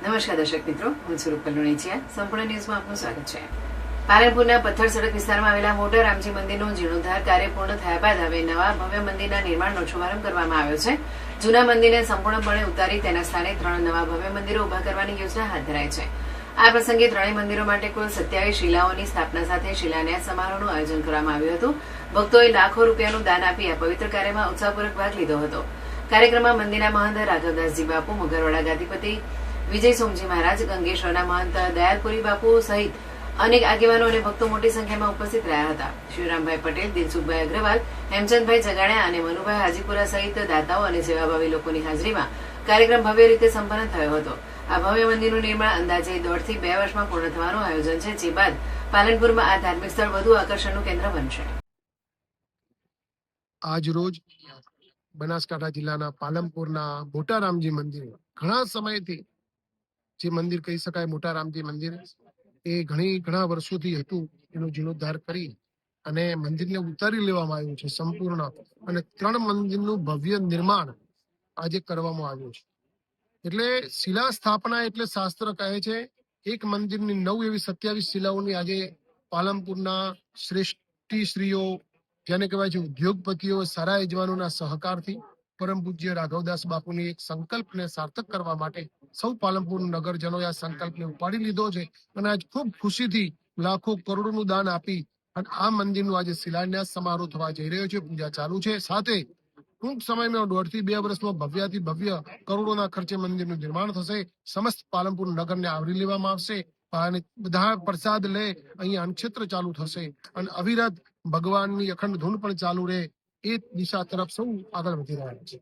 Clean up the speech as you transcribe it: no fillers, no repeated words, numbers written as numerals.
નમસ્કાર દર્શક મિત્રો, હું છું રૂપલ લુણીચિયા. સંપૂર્ણ ન્યૂઝમાં આપનું સ્વાગત છે. પાલનપુરના પથ્થર સડક વિસ્તારમાં આવેલા મોટા રામજી મંદિરનો જીર્ણોદ્ધાર કાર્ય પૂર્ણ થયા બાદ હવે નવા ભવ્ય મંદિરના નિર્માણનો શુભારંભ કરવામાં આવ્યો છે. જૂના મંદિરને સંપૂર્ણપણે ઉતારી તેના સ્થાને 3 નવા ભવ્ય મંદિરો ઉભા કરવાની યોજના હાથ ધરાઈ છે. આ પ્રસંગે ત્રણેય મંદિરો માટે કુલ 27 શિલાઓની સ્થાપના સાથે શિલાન્યાસ સમારોહનું આયોજન કરવામાં આવ્યું હતું. ભક્તોએ લાખો રૂપિયાનું દાન આપી આ પવિત્ર કાર્યમાં ઉત્સાહપૂર્વક ભાગ લીધો હતો. કાર્યક્રમમાં મંદિરના મહંત રાઘવદાસજી બાપુ, મગરવાડા ગાદીપતિ વિજય સોમજી મહારાજ, ગંગેશ્વરના મહંત દયાલપુરી બાપુ સહિત અનેક આગેવાનો અને ભક્તો મોટી સંખ્યામાં ઉપસ્થિત રહ્યા હતા. શિવરામભાઈ પટેલ, દિલસુખભાઈ અગ્રવાલ, હેમચંદભાઈ જગાણ્યા અને મનુભાઈ હાજીપુરા સહિત દાતાઓ અને સેવાભાવી લોકોની હાજરીમાં કાર્યક્રમ ભવ્ય રીતે સંપન્ન થયો હતો. આ ભવ્ય મંદિરનું નિર્માણ અંદાજે 1.5 થી 2 વર્ષમાં પૂર્ણ થવાનું આયોજન છે, જે બાદ પાલનપુરમાં આ ધાર્મિક સ્થળ વધુ આકર્ષણનું કેન્દ્ર બનશે. આજ રોજ બનાસકાંઠા જિલ્લાના પાલનપુરના મોટા રામજી મંદિર, ઘણા સમયથી જે મંદિર કહી શકાય મોટા રામજી મંદિર, એ ઘણા વર્ષોથી હતું. એનો જીર્ણોદ્ધાર કરી અને મંદિરને ઉતારી લેવામાં આવ્યું છે સંપૂર્ણ, અને 3 મંદિરનું ભવ્ય નિર્માણ આજે કરવામાં આવ્યું છે. એટલે શિલા સ્થાપના એટલે શાસ્ત્ર કહે છે એક મંદિરની 9 એવી 27 શિલાઓની આજે પાલનપુરના શ્રેષ્ઠીશ્રીઓ, જેને કહેવાય છે ઉદ્યોગપતિઓ, સારા યજમાનોના સહકારથી પરમ પૂજ્ય રાઘવદાસ બાપુની એક સંકલ્પને સાર્થક કરવા માટે સૌ પાલનપુર નગરજનોએ આ સંકલ્પને ઉપાડી લીધો છે અને આજ ખૂબ ખુશીથી લાખો કરોડોનું દાન આપી અને આ મંદિરનું આજે શિલાન્યાસ સમારોહ થવા જઈ રહ્યો છે. પૂજા ચાલુ છે. સાથે ટૂંક સમયમાં 1.5 થી 2 વર્ષમાં ભવ્યાથી ભવ્ય કરોડોના ખર્ચે મંદિરનું નિર્માણ થશે. સમસ્ત પાલનપુર નગરને આવરી લેવામાં આવશે અને બધા પ્રસાદ લે અહીંયા અન્નક્ષેત્ર ચાલુ થશે અને અવિરત ભગવાનની અખંડ ધૂન પણ ચાલુ રહે. એ દિશા તરફ સૌ આગળ વધી રહ્યા છે.